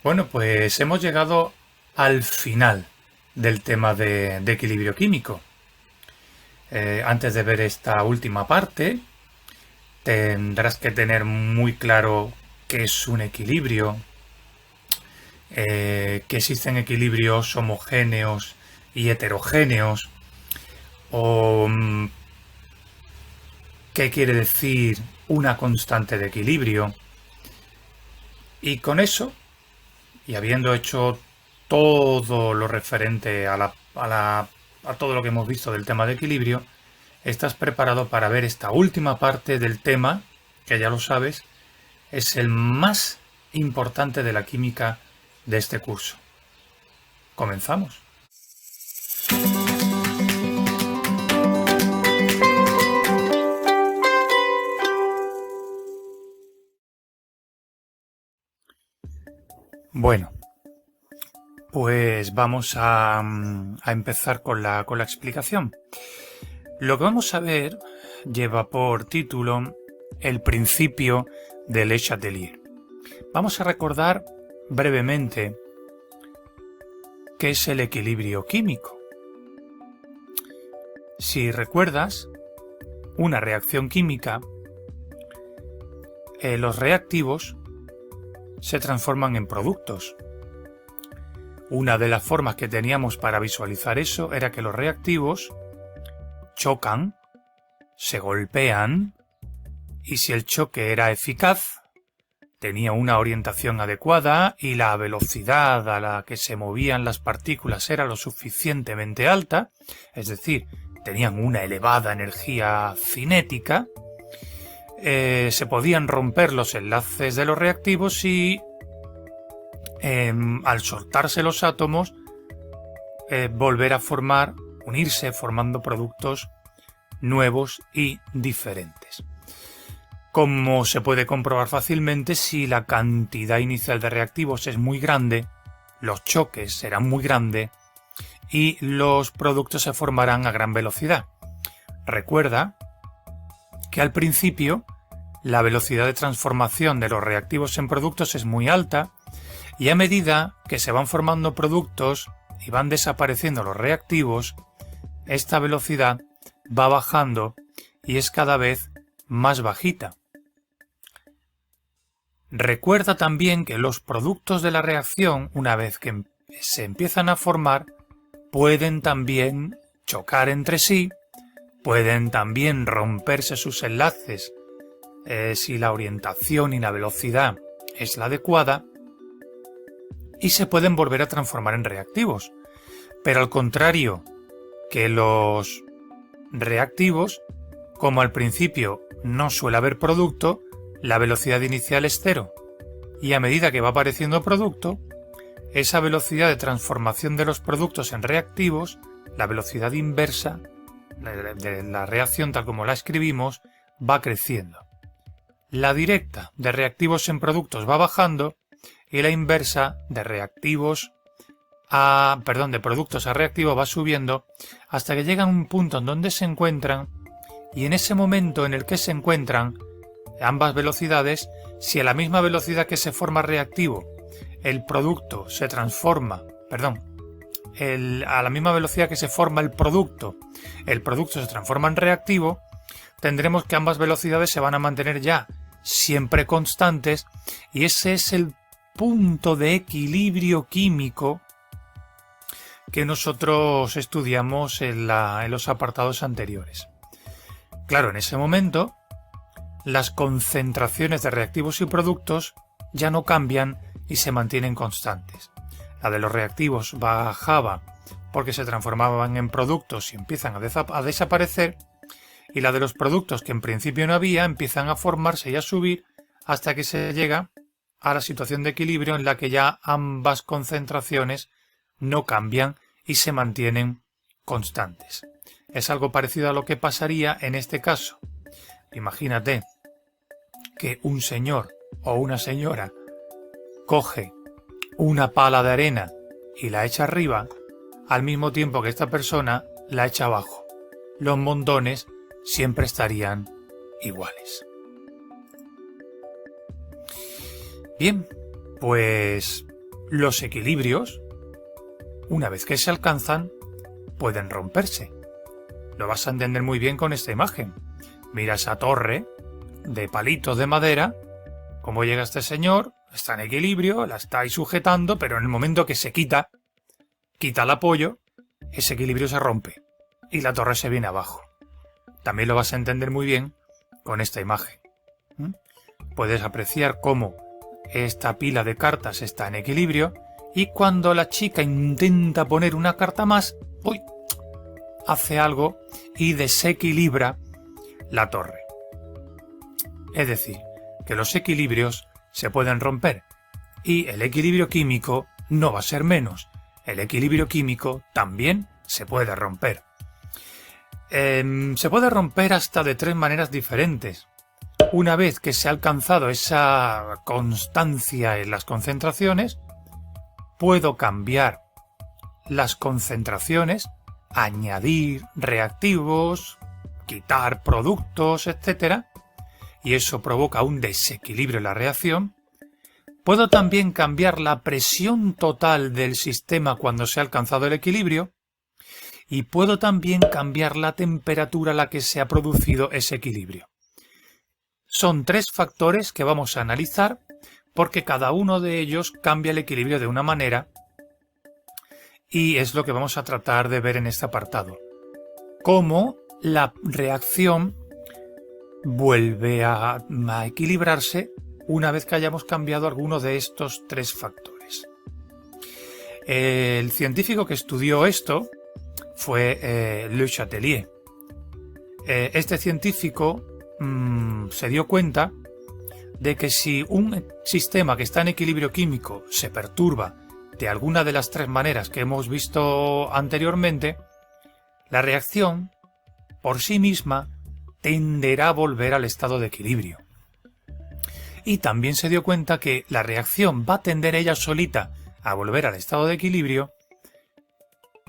Bueno, pues hemos llegado al final del tema de equilibrio químico. Antes de ver esta última parte, tendrás que tener muy claro qué es un equilibrio, que existen equilibrios homogéneos y heterogéneos, o qué quiere decir una constante de equilibrio. Y con eso, y habiendo hecho todo lo referente a todo lo que hemos visto del tema de equilibrio, estás preparado para ver esta última parte del tema, que ya lo sabes, es el más importante de la química de este curso. Comenzamos. Bueno, pues vamos a empezar con la explicación. Lo que vamos a ver lleva por título El principio de Le Chatelier. Vamos a recordar brevemente qué es el equilibrio químico. Si recuerdas, una reacción química, los reactivos se transforman en productos. Una de las formas que teníamos para visualizar eso era que los reactivos chocan, se golpean, y si el choque era eficaz, tenía una orientación adecuada y la velocidad a la que se movían las partículas era lo suficientemente alta, es decir, tenían una elevada energía cinética, se podían romper los enlaces de los reactivos y al soltarse los átomos volver a unirse formando productos nuevos y diferentes. Como se puede comprobar fácilmente, si la cantidad inicial de reactivos es muy grande, los choques serán muy grandes y los productos se formarán a gran velocidad. Recuerda que al principio la velocidad de transformación de los reactivos en productos es muy alta y a medida que se van formando productos y van desapareciendo los reactivos, esta velocidad va bajando y es cada vez más bajita. Recuerda también que los productos de la reacción, una vez que se empiezan a formar, pueden también chocar entre sí, pueden también romperse sus enlaces si la orientación y la velocidad es la adecuada, y se pueden volver a transformar en reactivos. Pero al contrario que los reactivos, como al principio no suele haber producto, la velocidad inicial es cero, y a medida que va apareciendo producto, esa velocidad de transformación de los productos en reactivos, la velocidad inversa de la reacción tal como la escribimos, va creciendo. La directa de reactivos en productos va bajando y la inversa de de productos a reactivos va subiendo hasta que llegan a un punto en donde se encuentran, y en ese momento en el que se encuentran ambas velocidades, si a la misma velocidad que se forma reactivo el producto se transforma, a la misma velocidad que se forma el producto se transforma en reactivo, tendremos que ambas velocidades se van a mantener ya siempre constantes, y ese es el punto de equilibrio químico que nosotros estudiamos en los apartados anteriores. Claro, en ese momento las concentraciones de reactivos y productos ya no cambian y se mantienen constantes. La de los reactivos bajaba porque se transformaban en productos y empiezan a desaparecer, y la de los productos que en principio no había empiezan a formarse y a subir hasta que se llega a la situación de equilibrio en la que ya ambas concentraciones no cambian y se mantienen constantes. Es algo parecido a lo que pasaría en este caso. Imagínate que un señor o una señora coge una pala de arena y la echa arriba, al mismo tiempo que esta persona la echa abajo. Los montones siempre estarían iguales. Bien, pues los equilibrios, una vez que se alcanzan, pueden romperse. Lo vas a entender muy bien con esta imagen. Mira esa torre de palitos de madera, cómo llega este señor, está en equilibrio, la está ahí sujetando, pero en el momento que se quita el apoyo, ese equilibrio se rompe y la torre se viene abajo. También lo vas a entender muy bien con esta imagen. Puedes apreciar cómo esta pila de cartas está en equilibrio y cuando la chica intenta poner una carta más, ¡uy!, hace algo y desequilibra la torre. Es decir, que los equilibrios se pueden romper y el equilibrio químico no va a ser menos. El equilibrio químico también se puede romper. Se puede romper hasta de 3 maneras diferentes. Una vez que se ha alcanzado esa constancia en las concentraciones, puedo cambiar las concentraciones, añadir reactivos, quitar productos, etc. Y eso provoca un desequilibrio en la reacción. Puedo también cambiar la presión total del sistema cuando se ha alcanzado el equilibrio. Y puedo también cambiar la temperatura a la que se ha producido ese equilibrio. Son 3 factores que vamos a analizar porque cada uno de ellos cambia el equilibrio de una manera y es lo que vamos a tratar de ver en este apartado. Cómo la reacción vuelve a equilibrarse una vez que hayamos cambiado alguno de estos 3 factores. El científico que estudió esto fue Le Chatelier. Este científico se dio cuenta de que si un sistema que está en equilibrio químico se perturba de alguna de las 3 maneras que hemos visto anteriormente, la reacción por sí misma tenderá a volver al estado de equilibrio. Y también se dio cuenta que la reacción va a tender ella solita a volver al estado de equilibrio,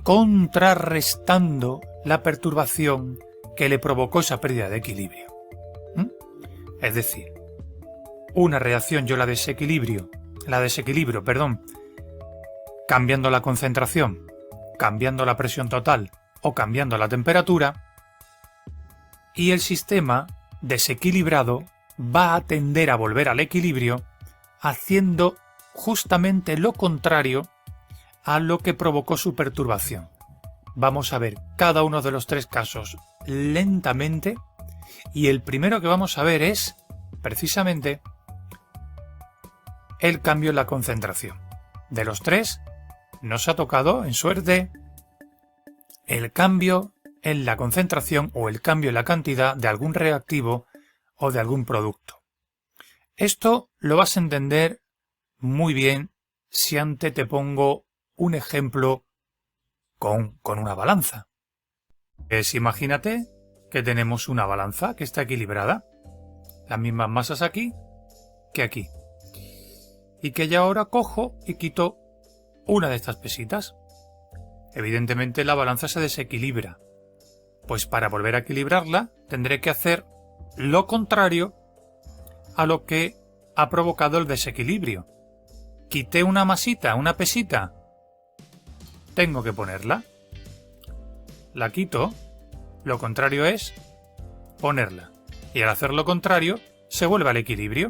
contrarrestando la perturbación que le provocó esa pérdida de equilibrio. Es decir, una reacción yo la desequilibro, cambiando la concentración, cambiando la presión total o cambiando la temperatura, y el sistema desequilibrado va a tender a volver al equilibrio haciendo justamente lo contrario a lo que provocó su perturbación. Vamos a ver cada uno de los 3 casos lentamente y el primero que vamos a ver es precisamente el cambio en la concentración. De los 3 nos ha tocado en suerte el cambio en la concentración o el cambio en la cantidad de algún reactivo o de algún producto. Esto lo vas a entender muy bien si antes te pongo un ejemplo con una balanza. Imagínate que tenemos una balanza que está equilibrada, las mismas masas aquí que aquí, y que ya ahora cojo y quito una de estas pesitas. Evidentemente la balanza se desequilibra, pues para volver a equilibrarla tendré que hacer lo contrario a lo que ha provocado el desequilibrio. Quité una masita, una pesita, tengo que ponerla, la quito, lo contrario es ponerla, y al hacer lo contrario se vuelve al equilibrio.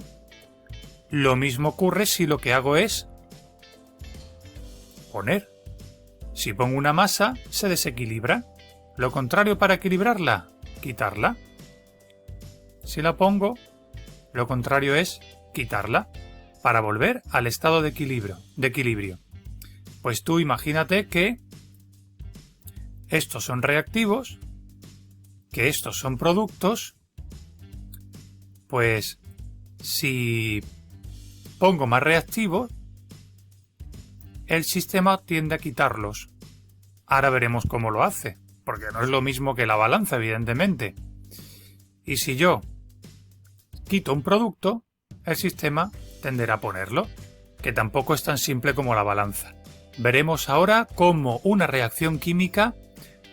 Lo mismo ocurre si lo que hago es poner. Si pongo una masa se desequilibra, lo contrario para equilibrarla, quitarla. Si la pongo, lo contrario es quitarla para volver al estado de equilibrio. Pues tú imagínate que estos son reactivos, que estos son productos, pues si pongo más reactivos, el sistema tiende a quitarlos. Ahora veremos cómo lo hace, porque no es lo mismo que la balanza, evidentemente. Y si yo quito un producto, el sistema tenderá a ponerlo, que tampoco es tan simple como la balanza. Veremos ahora cómo una reacción química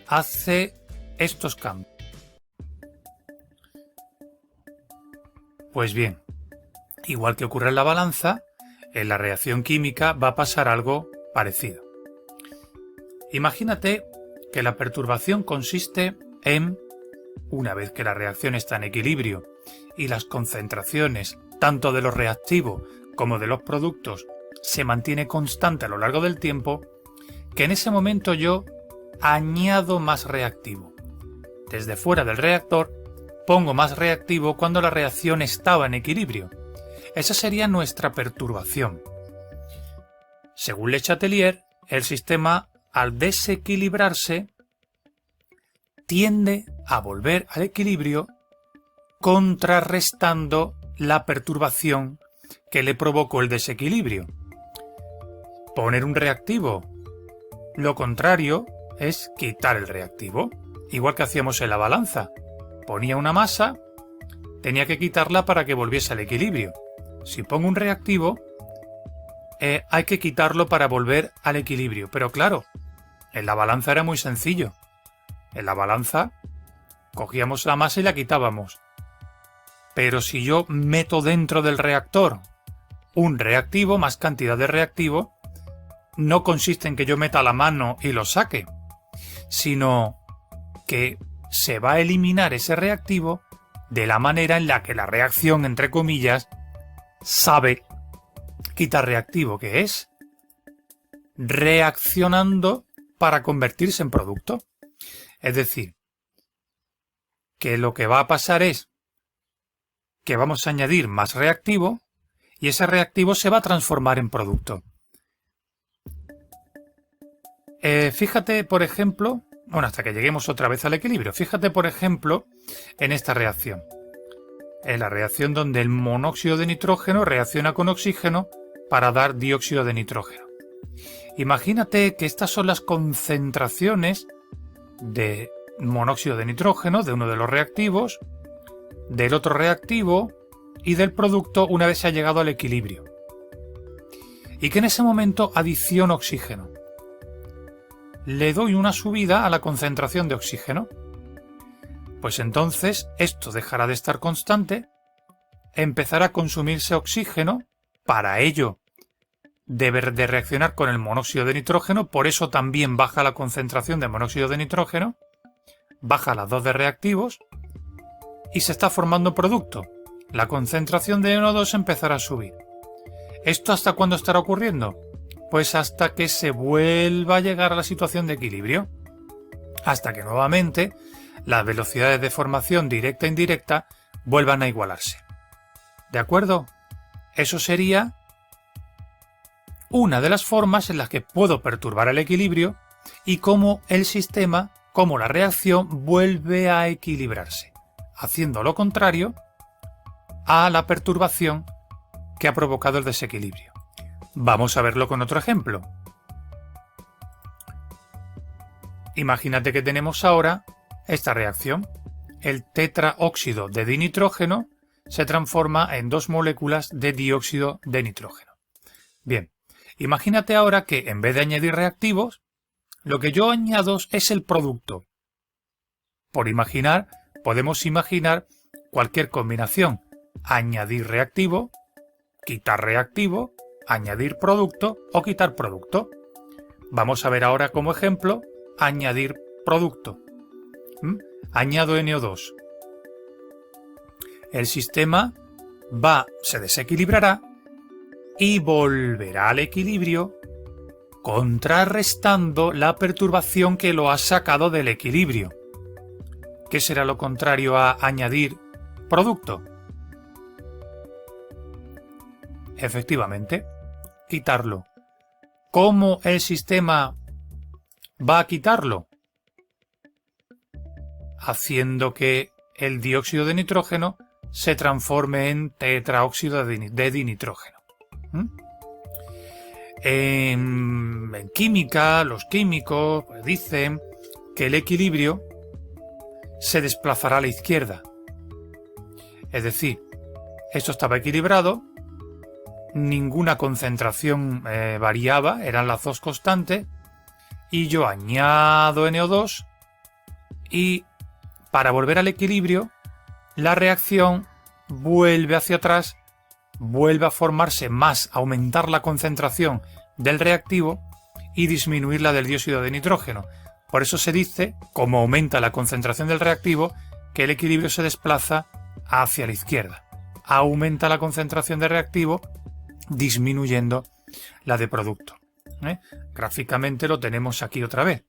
hace estos cambios. Pues bien, igual que ocurre en la balanza, En la reacción química va a pasar algo parecido. Imagínate que la perturbación consiste en, una vez que la reacción está en equilibrio y las concentraciones tanto de los reactivos como de los productos se mantiene constante a lo largo del tiempo, que en ese momento yo añado más reactivo. Desde fuera del reactor pongo más reactivo cuando la reacción estaba en equilibrio. Esa sería nuestra perturbación. Según Le Chatelier, el sistema, al desequilibrarse, tiende a volver al equilibrio contrarrestando la perturbación que le provocó el desequilibrio. Poner un reactivo. Lo contrario es quitar el reactivo, igual que hacíamos en la balanza. Ponía una masa, tenía que quitarla para que volviese al equilibrio. Si pongo un reactivo, hay que quitarlo para volver al equilibrio. Pero claro, en la balanza era muy sencillo. En la balanza cogíamos la masa y la quitábamos. Pero si yo meto dentro del reactor un reactivo, más cantidad de reactivo, no consiste en que yo meta la mano y lo saque, sino que se va a eliminar ese reactivo de la manera en la que la reacción, entre comillas, sabe quitar reactivo, que es reaccionando para convertirse en producto. Es decir, que lo que va a pasar es que vamos a añadir más reactivo y ese reactivo se va a transformar en producto. Fíjate, por ejemplo, hasta que lleguemos otra vez al equilibrio, fíjate, por ejemplo, en esta reacción. En la reacción donde el monóxido de nitrógeno reacciona con oxígeno para dar dióxido de nitrógeno. Imagínate que estas son las concentraciones de monóxido de nitrógeno de uno de los reactivos, del otro reactivo y del producto una vez se ha llegado al equilibrio. Y que en ese momento adiciono oxígeno. Le doy una subida a la concentración de oxígeno. Pues entonces esto dejará de estar constante, empezará a consumirse oxígeno, para ello debe de reaccionar con el monóxido de nitrógeno, por eso también baja la concentración de monóxido de nitrógeno, baja las dos de reactivos y se está formando producto. La concentración de NO2 empezará a subir. ¿Esto hasta cuándo estará ocurriendo? Pues hasta que se vuelva a llegar a la situación de equilibrio. Hasta que nuevamente las velocidades de formación directa e indirecta vuelvan a igualarse. ¿De acuerdo? Eso sería una de las formas en las que puedo perturbar el equilibrio y cómo el sistema, cómo la reacción vuelve a equilibrarse, haciendo lo contrario a la perturbación que ha provocado el desequilibrio. Vamos a verlo con otro ejemplo. Imagínate que tenemos ahora esta reacción. El tetraóxido de dinitrógeno se transforma en dos moléculas de dióxido de nitrógeno. Bien, imagínate ahora que en vez de añadir reactivos, lo que yo añado es el producto. Podemos imaginar cualquier combinación. Añadir reactivo, quitar reactivo, añadir producto o quitar producto. Vamos a ver ahora como ejemplo añadir producto. Añado NO2. El sistema se desequilibrará y volverá al equilibrio, contrarrestando la perturbación que lo ha sacado del equilibrio. ¿Qué será lo contrario a añadir producto? Efectivamente, quitarlo. ¿Cómo el sistema va a quitarlo? Haciendo que el dióxido de nitrógeno se transforme en tetraóxido de dinitrógeno. En química, los químicos dicen que el equilibrio se desplazará a la izquierda. Es decir, esto estaba equilibrado, ninguna concentración variaba, eran las dos constantes, y yo añado NO2 y para volver al equilibrio la reacción vuelve hacia atrás vuelve a formarse más, aumentar la concentración del reactivo y disminuir la del dióxido de nitrógeno. Por eso se dice, como aumenta la concentración del reactivo, que el equilibrio se desplaza hacia la izquierda. Aumenta la concentración de reactivo, disminuyendo la de producto. Gráficamente lo tenemos aquí otra vez.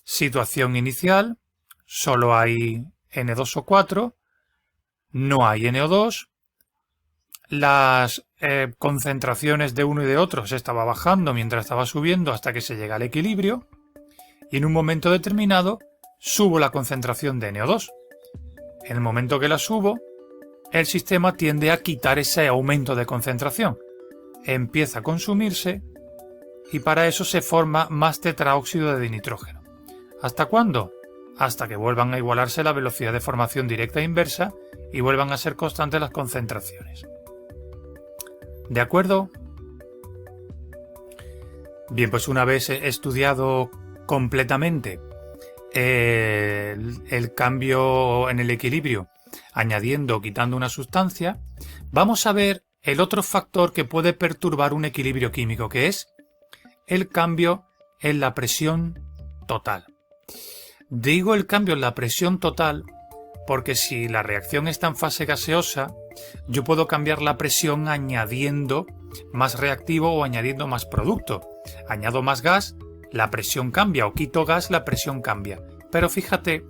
Situación inicial, solo hay N2O4, no hay NO2, las concentraciones de uno y de otro se estaba bajando mientras estaba subiendo hasta que se llega al equilibrio, y en un momento determinado subo la concentración de NO2. En el momento que la subo, el sistema tiende a quitar ese aumento de concentración. Empieza a consumirse y para eso se forma más tetraóxido de nitrógeno. ¿Hasta cuándo? Hasta que vuelvan a igualarse la velocidad de formación directa e inversa y vuelvan a ser constantes las concentraciones. ¿De acuerdo? Bien, pues una vez estudiado completamente el cambio en el equilibrio, añadiendo o quitando una sustancia, vamos a ver el otro factor que puede perturbar un equilibrio químico, que es el cambio en la presión total. Digo el cambio en la presión total porque si la reacción está en fase gaseosa, yo puedo cambiar la presión añadiendo más reactivo o añadiendo más producto. Añado más gas, la presión cambia, o quito gas, la presión cambia. Pero fíjate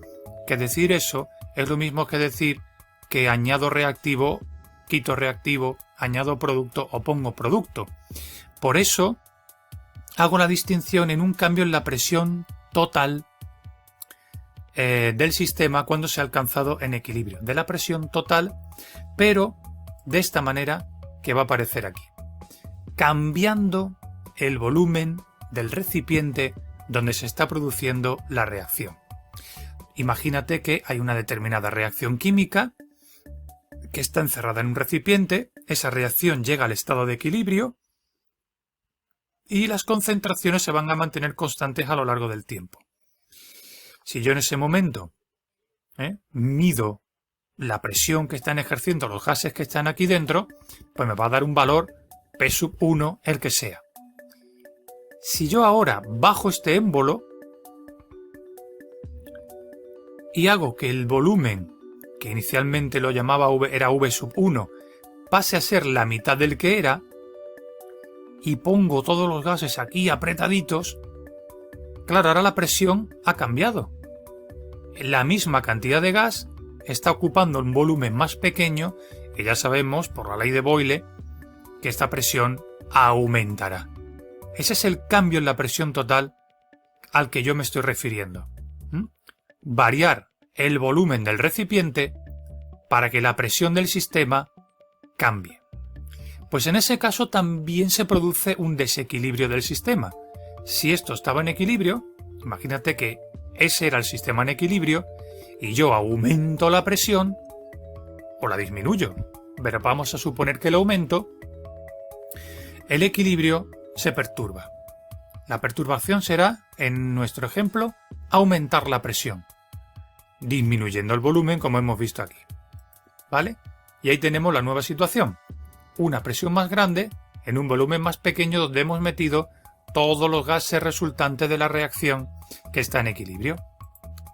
que decir eso es lo mismo que decir que añado reactivo, quito reactivo, añado producto o pongo producto. Por eso hago la distinción en un cambio en la presión total del sistema cuando se ha alcanzado en equilibrio. De la presión total, pero de esta manera que va a aparecer aquí. Cambiando el volumen del recipiente donde se está produciendo la reacción. Imagínate que hay una determinada reacción química que está encerrada en un recipiente, esa reacción llega al estado de equilibrio y las concentraciones se van a mantener constantes a lo largo del tiempo. Si yo en ese momento mido la presión que están ejerciendo los gases que están aquí dentro, pues me va a dar un valor P sub 1, el que sea. Si yo ahora bajo este émbolo y hago que el volumen, que inicialmente lo llamaba era V sub 1, pase a ser la mitad del que era, y pongo todos los gases aquí apretaditos, claro, ahora la presión ha cambiado. La misma cantidad de gas está ocupando un volumen más pequeño y ya sabemos, por la ley de Boyle, que esta presión aumentará. Ese es el cambio en la presión total al que yo me estoy refiriendo. Variar el volumen del recipiente para que la presión del sistema cambie. Pues en ese caso también se produce un desequilibrio del sistema. Si esto estaba en equilibrio, imagínate que ese era el sistema en equilibrio y yo aumento la presión o la disminuyo, pero vamos a suponer que el aumento, el equilibrio se perturba. La perturbación será, en nuestro ejemplo, aumentar la presión, disminuyendo el volumen como hemos visto aquí. ¿Vale? Y ahí tenemos la nueva situación. Una presión más grande en un volumen más pequeño donde hemos metido todos los gases resultantes de la reacción que está en equilibrio.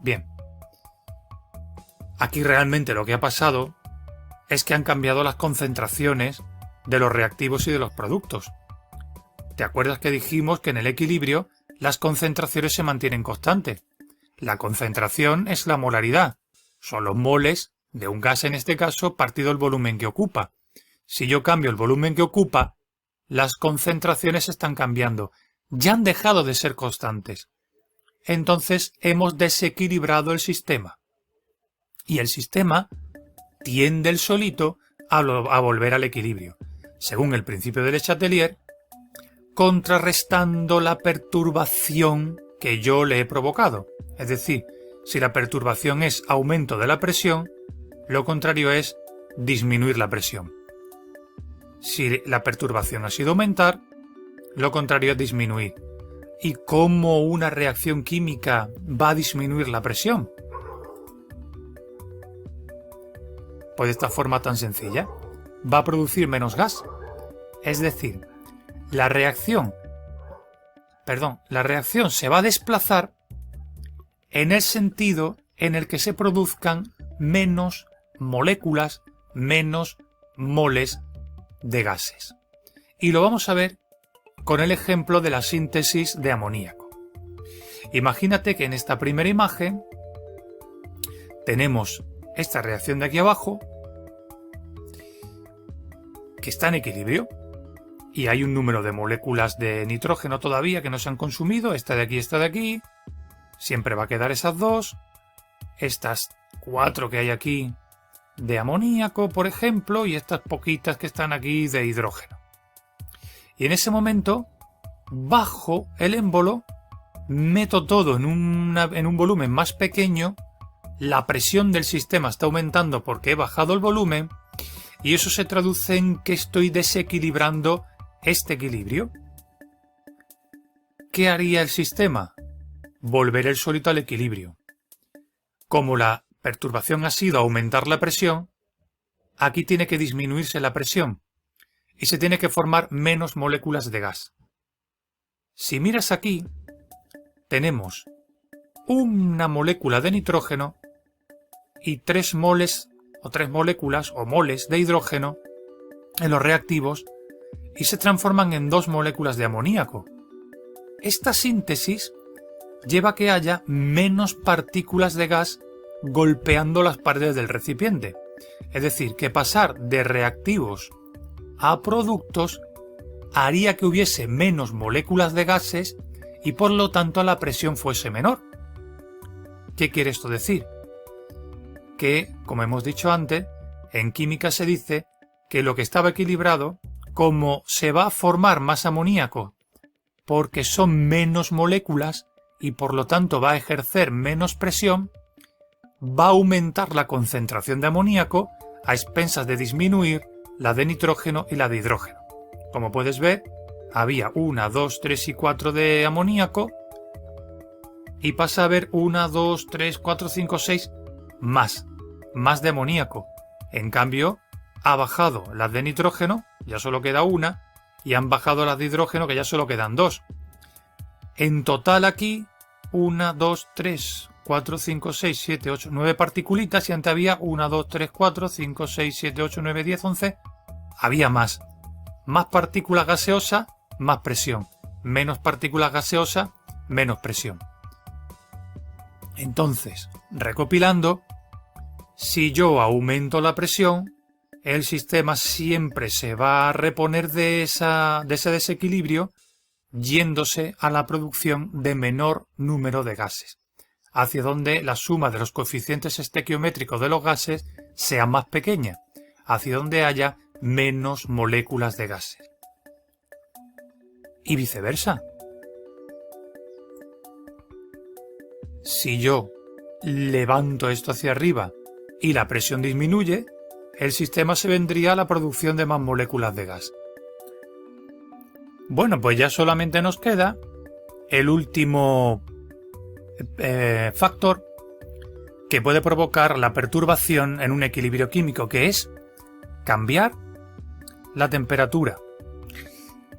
Bien. Aquí realmente lo que ha pasado es que han cambiado las concentraciones de los reactivos y de los productos. ¿Te acuerdas que dijimos que en el equilibrio las concentraciones se mantienen constantes? La concentración es la molaridad. Son los moles de un gas en este caso partido el volumen que ocupa. Si yo cambio el volumen que ocupa, las concentraciones están cambiando. Ya han dejado de ser constantes. Entonces hemos desequilibrado el sistema. Y el sistema tiende el solito a volver al equilibrio, según el principio de Le Chatelier, contrarrestando la perturbación que yo le he provocado. Es decir, si la perturbación es aumento de la presión, lo contrario es disminuir la presión. Si la perturbación ha sido aumentar, lo contrario es disminuir. ¿Y cómo una reacción química va a disminuir la presión? Pues de esta forma tan sencilla. va a producir menos gas. Es decir, la reacción se va a desplazar en el sentido en el que se produzcan menos moléculas, menos moles de gases. Y lo vamos a ver con el ejemplo de la síntesis de amoníaco. Imagínate que en esta primera imagen tenemos esta reacción de aquí abajo que está en equilibrio y hay un número de moléculas de nitrógeno todavía que no se han consumido, esta de aquí, siempre va a quedar esas dos, estas 4 que hay aquí de amoníaco, por ejemplo, y estas poquitas que están aquí de hidrógeno. Y en ese momento bajo el émbolo, meto todo en un volumen más pequeño, la presión del sistema está aumentando porque he bajado el volumen y eso se traduce en que estoy desequilibrando este equilibrio. ¿Qué haría el sistema? Volver el sólido al equilibrio. Como la perturbación ha sido aumentar la presión, aquí tiene que disminuirse la presión y se tiene que formar menos moléculas de gas. Si miras aquí, tenemos una molécula de nitrógeno y 3 moles o 3 moléculas o moles de hidrógeno en los reactivos y se transforman en 2 moléculas de amoníaco. Esta síntesis lleva a que haya menos partículas de gas golpeando las paredes del recipiente. Es decir, que pasar de reactivos a productos haría que hubiese menos moléculas de gases y por lo tanto la presión fuese menor. ¿Qué quiere esto decir? Que, como hemos dicho antes, en química se dice que lo que estaba equilibrado, como se va a formar más amoníaco porque son menos moléculas y por lo tanto va a ejercer menos presión, va a aumentar la concentración de amoníaco a expensas de disminuir la de nitrógeno y la de hidrógeno. Como puedes ver, había 1, 2, 3 y 4 de amoníaco y pasa a haber 1, 2, 3, 4, 5, 6 más de amoníaco. En cambio, ha bajado las de nitrógeno, ya solo queda 1, y han bajado las de hidrógeno, que ya solo quedan 2. En total aquí, 1, 2, 3, 4, 5, 6, 7, 8, 9 particulitas y antes había 1, 2, 3, 4, 5, 6, 7, 8, 9, 10, 11. Había más. Más partículas gaseosas, más presión. Menos partículas gaseosas, menos presión. Entonces, recopilando, si yo aumento la presión, el sistema siempre se va a reponer de ese desequilibrio yéndose a la producción de menor número de gases, hacia donde la suma de los coeficientes estequiométricos de los gases sea más pequeña, hacia donde haya menos moléculas de gases. Y viceversa. Si yo levanto esto hacia arriba y la presión disminuye, el sistema se vendría a la producción de más moléculas de gas. Bueno, pues ya solamente nos queda el último factor que puede provocar la perturbación en un equilibrio químico, que es cambiar la temperatura.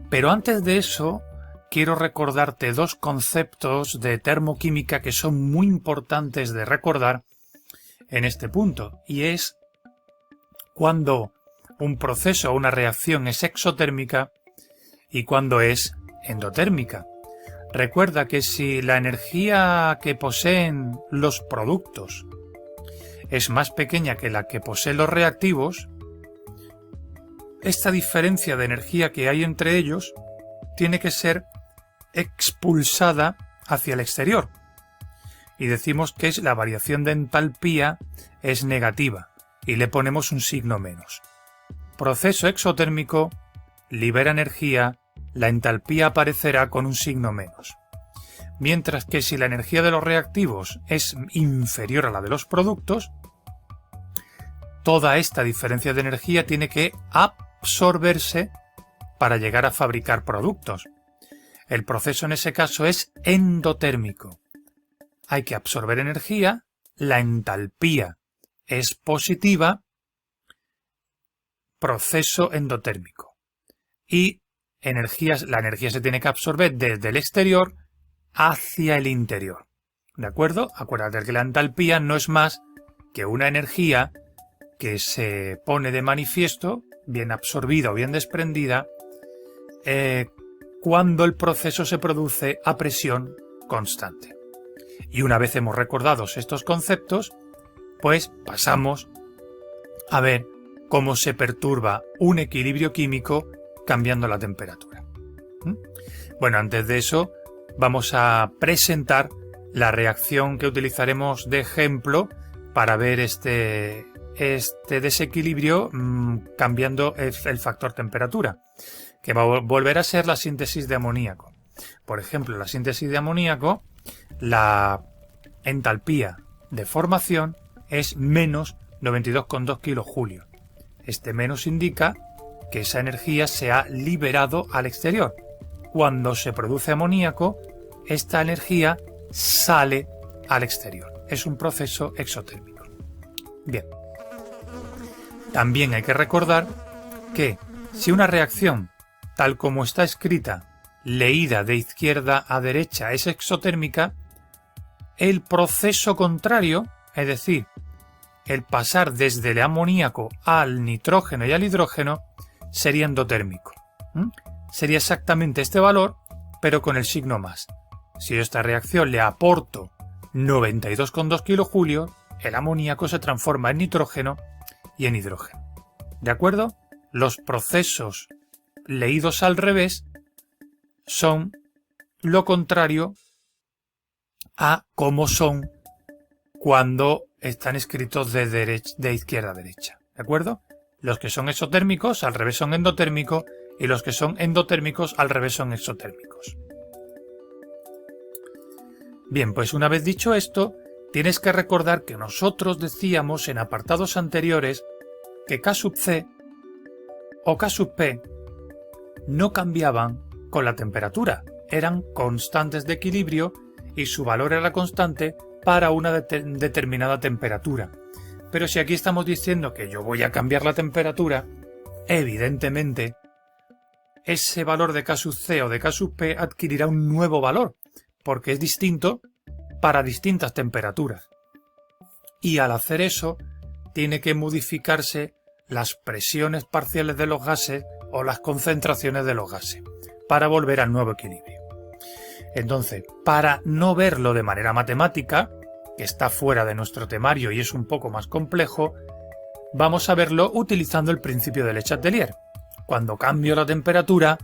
Pero antes de eso, quiero recordarte 2 conceptos de termoquímica que son muy importantes de recordar en este punto, y es cuando un proceso o una reacción es exotérmica y cuando es endotérmica. Recuerda que si la energía que poseen los productos es más pequeña que la que poseen los reactivos, esta diferencia de energía que hay entre ellos tiene que ser expulsada hacia el exterior. Y decimos que la variación de entalpía es negativa y le ponemos un signo menos. Proceso exotérmico libera energía, la entalpía aparecerá con un signo menos. Mientras que si la energía de los reactivos es inferior a la de los productos, toda esta diferencia de energía tiene que absorberse para llegar a fabricar productos. El proceso en ese caso es endotérmico. Hay que absorber energía, la entalpía es positiva, proceso endotérmico. Y la energía se tiene que absorber desde el exterior hacia el interior. ¿De acuerdo? Acuérdate que la entalpía no es más que una energía que se pone de manifiesto, bien absorbida o bien desprendida, cuando el proceso se produce a presión constante. Y una vez hemos recordado estos conceptos, pues pasamos a ver cómo se perturba un equilibrio químico cambiando la temperatura. Bueno, antes de eso vamos a presentar la reacción que utilizaremos de ejemplo para ver este desequilibrio cambiando el factor temperatura, que va a volver a ser la síntesis de amoníaco. Por ejemplo, la síntesis de amoníaco, la entalpía de formación es menos 92,2 kilojulios. Este menos indica que esa energía se ha liberado al exterior. Cuando se produce amoníaco, esta energía sale al exterior. Es un proceso exotérmico. Bien. También hay que recordar que si una reacción, tal como está escrita, leída de izquierda a derecha, es exotérmica, el proceso contrario, es decir, el pasar desde el amoníaco al nitrógeno y al hidrógeno, sería endotérmico. Sería exactamente este valor, pero con el signo más. Si yo a esta reacción le aporto 92,2 kilojulios, el amoníaco se transforma en nitrógeno y en hidrógeno. ¿De acuerdo? Los procesos leídos al revés son lo contrario a cómo son cuando están escritos de izquierda a derecha. ¿De acuerdo? Los que son exotérmicos al revés son endotérmicos y los que son endotérmicos al revés son exotérmicos. Bien, pues una vez dicho esto, tienes que recordar que nosotros decíamos en apartados anteriores que K sub C o K sub P no cambiaban con la temperatura, eran constantes de equilibrio y su valor era constante para una determinada temperatura. Pero si aquí estamos diciendo que yo voy a cambiar la temperatura, evidentemente ese valor de K sub C o de K sub P adquirirá un nuevo valor, porque es distinto para distintas temperaturas. Y al hacer eso, tiene que modificarse las presiones parciales de los gases o las concentraciones de los gases, para volver al nuevo equilibrio. Entonces, para no verlo de manera matemática, que está fuera de nuestro temario y es un poco más complejo, vamos a verlo utilizando el principio de Le Chatelier. Cuando cambio la temperatura,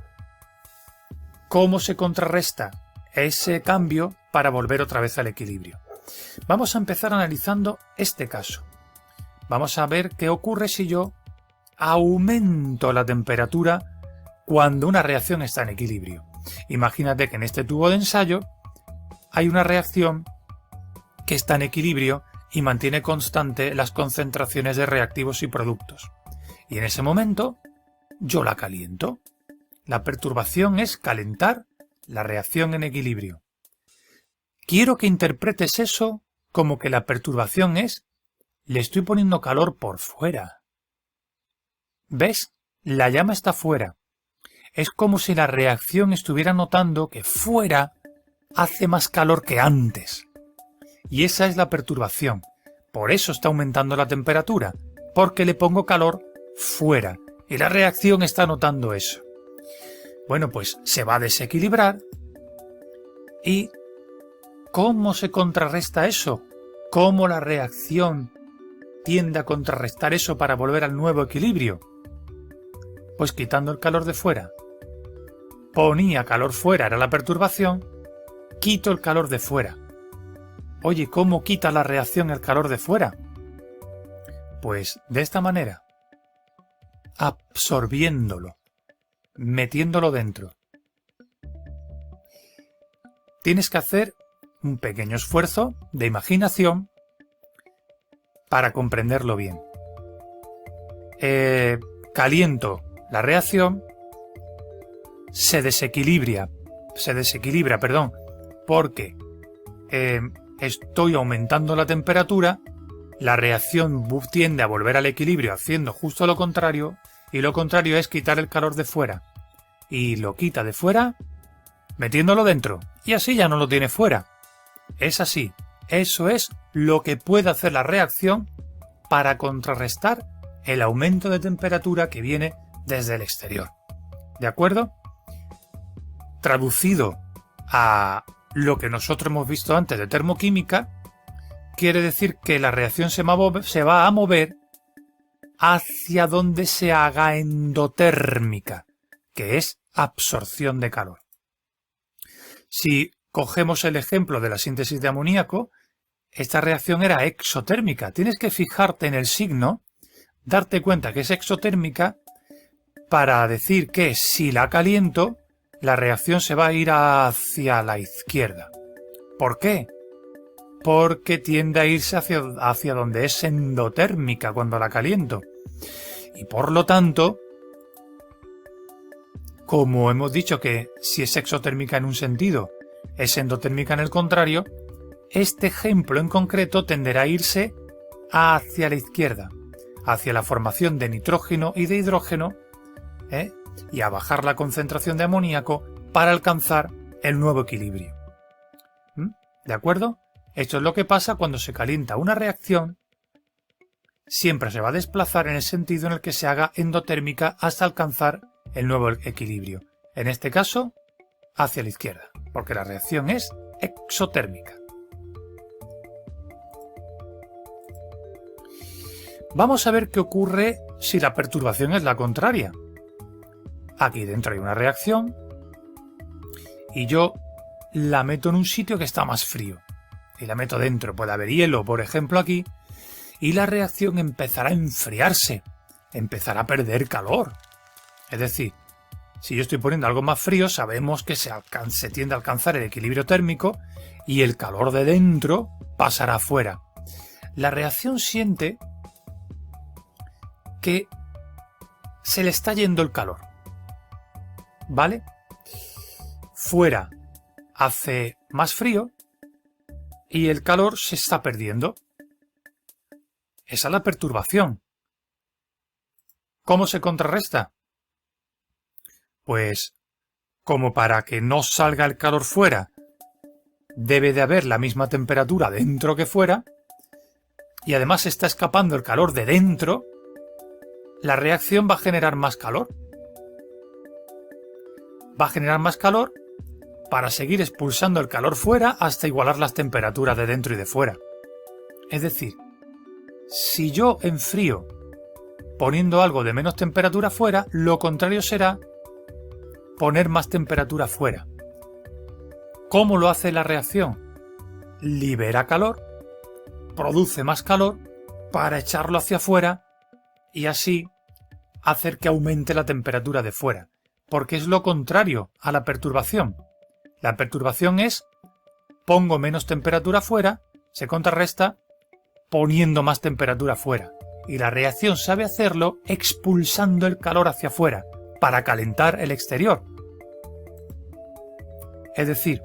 ¿cómo se contrarresta ese cambio para volver otra vez al equilibrio? Vamos a empezar analizando este caso. Vamos a ver qué ocurre si yo aumento la temperatura cuando una reacción está en equilibrio. Imagínate que en este tubo de ensayo hay una reacción que está en equilibrio y mantiene constante las concentraciones de reactivos y productos. Y en ese momento yo la caliento. La perturbación es calentar la reacción en equilibrio. Quiero que interpretes eso como que la perturbación es le estoy poniendo calor por fuera. ¿Ves? La llama está fuera. Es como si la reacción estuviera notando que fuera hace más calor que antes. Y esa es la perturbación. Por eso está aumentando la temperatura, porque le pongo calor fuera. Y la reacción está notando eso. Bueno, pues se va a desequilibrar. ¿Y cómo se contrarresta eso? ¿Cómo la reacción tiende a contrarrestar eso para volver al nuevo equilibrio? Pues quitando el calor de fuera. Ponía calor fuera, era la perturbación. Quito el calor de fuera. Oye, ¿cómo quita la reacción el calor de fuera? Pues de esta manera. Absorbiéndolo. Metiéndolo dentro. Tienes que hacer un pequeño esfuerzo de imaginación para comprenderlo bien. Caliento la reacción, se desequilibra, porque estoy aumentando la temperatura, la reacción tiende a volver al equilibrio haciendo justo lo contrario y lo contrario es quitar el calor de fuera. Y lo quita de fuera metiéndolo dentro, y así ya no lo tiene fuera. Es así. Eso es lo que puede hacer la reacción para contrarrestar el aumento de temperatura que viene desde el exterior. ¿De acuerdo? Traducido a lo que nosotros hemos visto antes de termoquímica, quiere decir que la reacción se va a mover hacia donde se haga endotérmica, que es absorción de calor. Si cogemos el ejemplo de la síntesis de amoníaco, esta reacción era exotérmica. Tienes que fijarte en el signo, darte cuenta que es exotérmica para decir que si la caliento, la reacción se va a ir hacia la izquierda. ¿Por qué? Porque tiende a irse hacia donde es endotérmica cuando la caliento. Y por lo tanto, como hemos dicho que si es exotérmica en un sentido, es endotérmica en el contrario, este ejemplo en concreto tenderá a irse hacia la izquierda, hacia la formación de nitrógeno y de hidrógeno, y a bajar la concentración de amoníaco para alcanzar el nuevo equilibrio. ¿De acuerdo? Esto es lo que pasa cuando se calienta una reacción. Siempre se va a desplazar en el sentido en el que se haga endotérmica hasta alcanzar el nuevo equilibrio. En este caso, hacia la izquierda, porque la reacción es exotérmica. Vamos a ver qué ocurre si la perturbación es la contraria. Aquí dentro hay una reacción y yo la meto en un sitio que está más frío. Y la meto dentro, puede haber hielo, por ejemplo, aquí, y la reacción empezará a enfriarse, empezará a perder calor. Es decir, si yo estoy poniendo algo más frío, sabemos que se tiende a alcanzar el equilibrio térmico y el calor de dentro pasará afuera. La reacción siente que se le está yendo el calor. ¿Vale? Fuera hace más frío y el calor se está perdiendo. Esa es la perturbación. ¿Cómo se contrarresta? Pues, como para que no salga el calor fuera, debe de haber la misma temperatura dentro que fuera, y además está escapando el calor de dentro, la reacción va a generar más calor. Va a generar más calor para seguir expulsando el calor fuera hasta igualar las temperaturas de dentro y de fuera. Es decir, si yo enfrío poniendo algo de menos temperatura fuera, lo contrario será poner más temperatura fuera. ¿Cómo lo hace la reacción? Libera calor, produce más calor para echarlo hacia afuera y así hacer que aumente la temperatura de fuera. Porque es lo contrario a la perturbación. La perturbación es pongo menos temperatura fuera, se contrarresta poniendo más temperatura fuera. Y la reacción sabe hacerlo expulsando el calor hacia afuera para calentar el exterior. Es decir,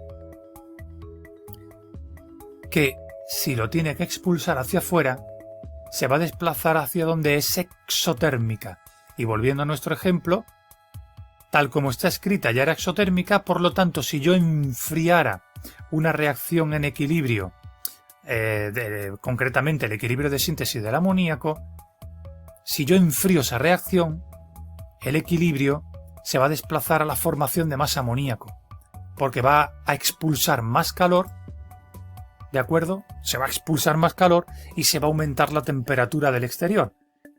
que si lo tiene que expulsar hacia afuera, se va a desplazar hacia donde es exotérmica. Y volviendo a nuestro ejemplo, tal como está escrita ya era exotérmica, por lo tanto, si yo enfriara una reacción en equilibrio, concretamente el equilibrio de síntesis del amoníaco, si yo enfrío esa reacción, el equilibrio se va a desplazar a la formación de más amoníaco, porque va a expulsar más calor, ¿de acuerdo? Se va a expulsar más calor y se va a aumentar la temperatura del exterior,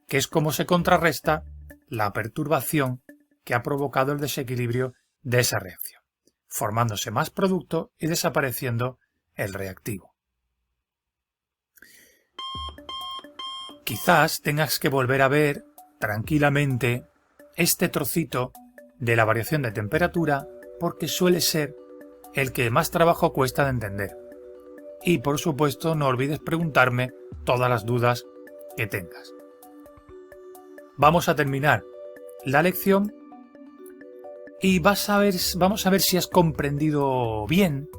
que es como se contrarresta la perturbación que ha provocado el desequilibrio de esa reacción, formándose más producto y desapareciendo el reactivo. Quizás tengas que volver a ver tranquilamente este trocito de la variación de temperatura porque suele ser el que más trabajo cuesta de entender. Y por supuesto no olvides preguntarme todas las dudas que tengas. Vamos a terminar la lección y vamos a ver si has comprendido bien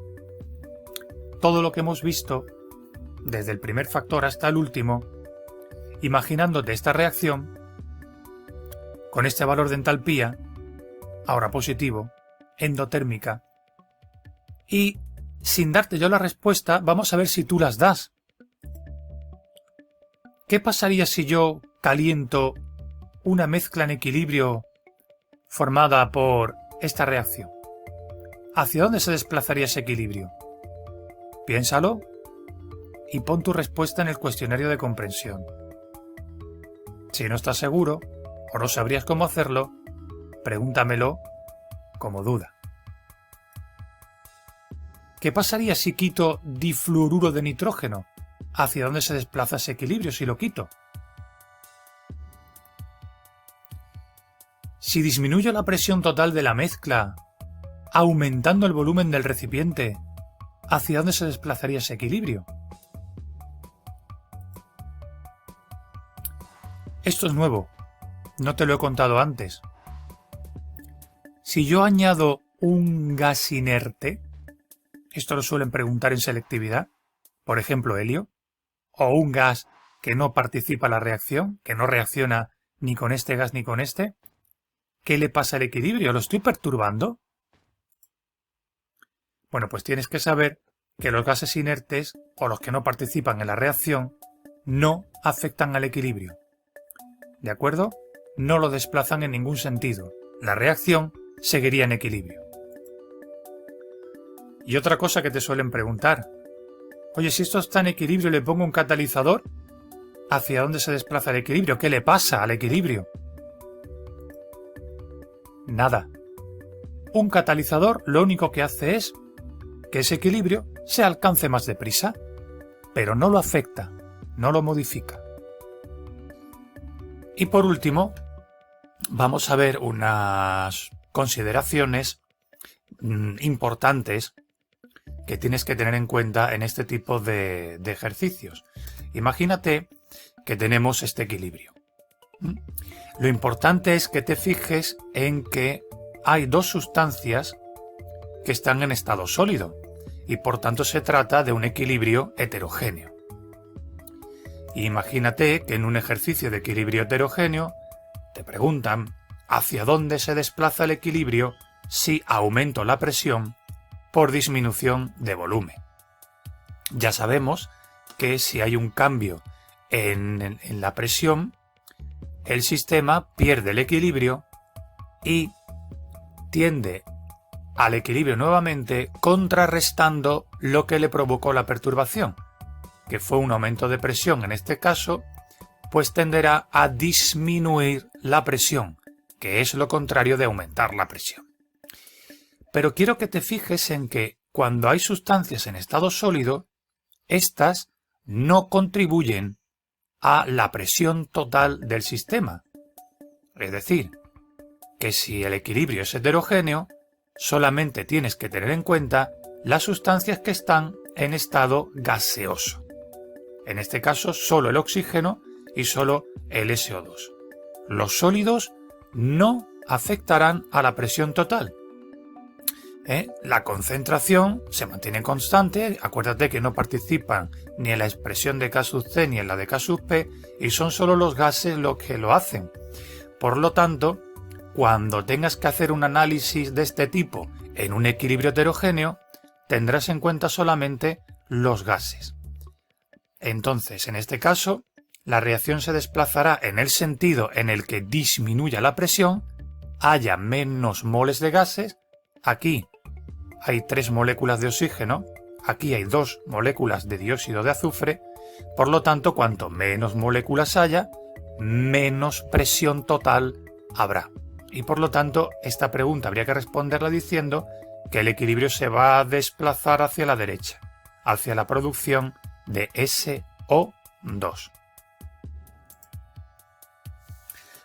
todo lo que hemos visto desde el primer factor hasta el último, imaginándote esta reacción con este valor de entalpía, ahora positivo, endotérmica, y sin darte yo la respuesta, vamos a ver si tú las das. ¿Qué pasaría si yo caliento una mezcla en equilibrio formada por esta reacción? ¿Hacia dónde se desplazaría ese equilibrio? Piénsalo y pon tu respuesta en el cuestionario de comprensión. Si no estás seguro o no sabrías cómo hacerlo, pregúntamelo como duda. ¿Qué pasaría si quito difluoruro de nitrógeno? ¿Hacia dónde se desplaza ese equilibrio si lo quito? Si disminuyo la presión total de la mezcla, aumentando el volumen del recipiente, ¿hacia dónde se desplazaría ese equilibrio? Esto es nuevo, no te lo he contado antes. Si yo añado un gas inerte, esto lo suelen preguntar en selectividad, por ejemplo helio, o un gas que no participa en la reacción, que no reacciona ni con este gas ni con este, ¿qué le pasa al equilibrio? ¿Lo estoy perturbando? Bueno, pues tienes que saber que los gases inertes o los que no participan en la reacción no afectan al equilibrio. ¿De acuerdo? No lo desplazan en ningún sentido. La reacción seguiría en equilibrio. Y otra cosa que te suelen preguntar. Oye, si esto está en equilibrio y le pongo un catalizador, ¿hacia dónde se desplaza el equilibrio? ¿Qué le pasa al equilibrio? Nada. Un catalizador lo único que hace es que ese equilibrio se alcance más deprisa, pero no lo afecta, no lo modifica. Y por último, vamos a ver unas consideraciones importantes que tienes que tener en cuenta en este tipo de ejercicios. Imagínate que tenemos este equilibrio. Lo importante es que te fijes en que hay dos sustancias que están en estado sólido y por tanto se trata de un equilibrio heterogéneo. Imagínate que en un ejercicio de equilibrio heterogéneo te preguntan ¿hacia dónde se desplaza el equilibrio si aumento la presión por disminución de volumen? Ya sabemos que si hay un cambio en la presión, el sistema pierde el equilibrio y tiende al equilibrio nuevamente, contrarrestando lo que le provocó la perturbación, que fue un aumento de presión en este caso, pues tenderá a disminuir la presión, que es lo contrario de aumentar la presión. Pero quiero que te fijes en que cuando hay sustancias en estado sólido, estas no contribuyen a la presión total del sistema. Es decir, que si el equilibrio es heterogéneo, solamente tienes que tener en cuenta las sustancias que están en estado gaseoso. En este caso, solo el oxígeno y solo el SO2. Los sólidos no afectarán a la presión total. La concentración se mantiene constante, acuérdate que no participan ni en la expresión de K sub C ni en la de K sub P y son solo los gases los que lo hacen. Por lo tanto, cuando tengas que hacer un análisis de este tipo en un equilibrio heterogéneo, tendrás en cuenta solamente los gases. Entonces, en este caso, la reacción se desplazará en el sentido en el que disminuya la presión, haya menos moles de gases. Aquí hay 3 moléculas de oxígeno, aquí hay 2 moléculas de dióxido de azufre, por lo tanto, cuanto menos moléculas haya, menos presión total habrá. Y por lo tanto, esta pregunta habría que responderla diciendo que el equilibrio se va a desplazar hacia la derecha, hacia la producción de SO2.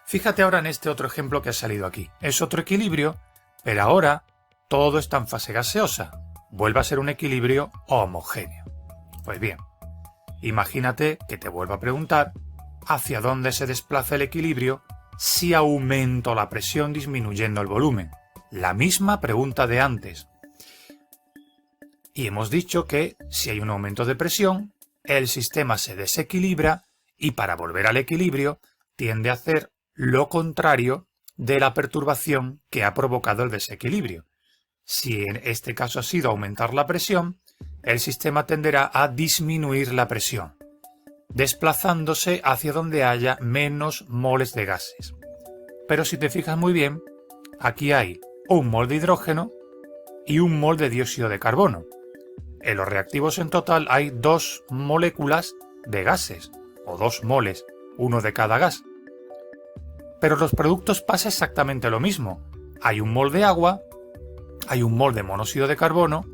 Fíjate ahora en este otro ejemplo que ha salido aquí. Es otro equilibrio, pero ahora todo está en fase gaseosa. Vuelve a ser un equilibrio homogéneo. Pues bien, imagínate que te vuelvo a preguntar hacia dónde se desplaza el equilibrio si aumento la presión disminuyendo el volumen. La misma pregunta de antes. Y hemos dicho que si hay un aumento de presión, el sistema se desequilibra y para volver al equilibrio tiende a hacer lo contrario de la perturbación que ha provocado el desequilibrio. Si en este caso ha sido aumentar la presión, el sistema tenderá a disminuir la presión, desplazándose hacia donde haya menos moles de gases. Pero si te fijas muy bien, aquí hay un mol de hidrógeno y un mol de dióxido de carbono. En los reactivos en total hay 2 moléculas de gases, o 2 moles, uno de cada gas. Pero en los productos pasa exactamente lo mismo. Hay un mol de agua, hay un mol de monóxido de carbono,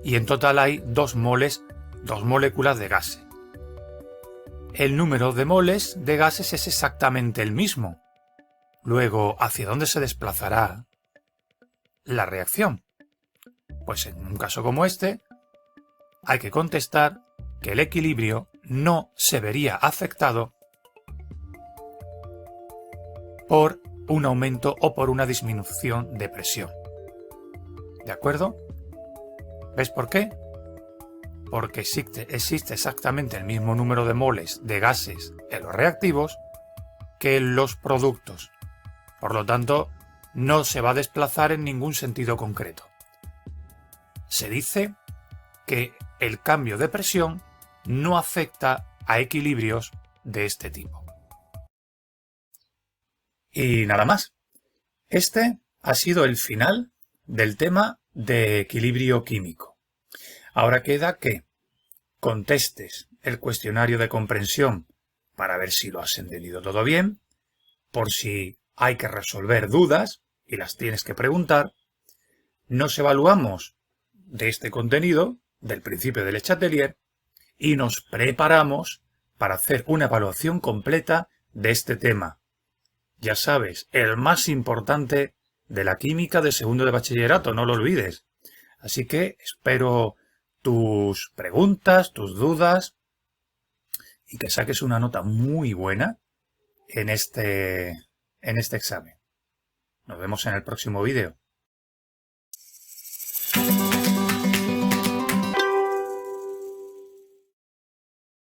y en total hay 2 moles, 2 moléculas de gases. El número de moles de gases es exactamente el mismo. Luego, ¿hacia dónde se desplazará la reacción? Pues en un caso como este, hay que contestar que el equilibrio no se vería afectado por un aumento o por una disminución de presión. ¿De acuerdo? ¿Ves por qué? Porque existe exactamente el mismo número de moles de gases en los reactivos que en los productos. Por lo tanto, no se va a desplazar en ningún sentido concreto. Se dice que el cambio de presión no afecta a equilibrios de este tipo. Y nada más. Este ha sido el final del tema de equilibrio químico. Ahora queda que contestes el cuestionario de comprensión para ver si lo has entendido todo bien, por si hay que resolver dudas y las tienes que preguntar. Nos evaluamos de este contenido, del principio del Chatelier, y nos preparamos para hacer una evaluación completa de este tema. Ya sabes, el más importante de la química de segundo de bachillerato, no lo olvides. Así que espero tus preguntas, tus dudas y que saques una nota muy buena en este examen. Nos vemos en el próximo vídeo.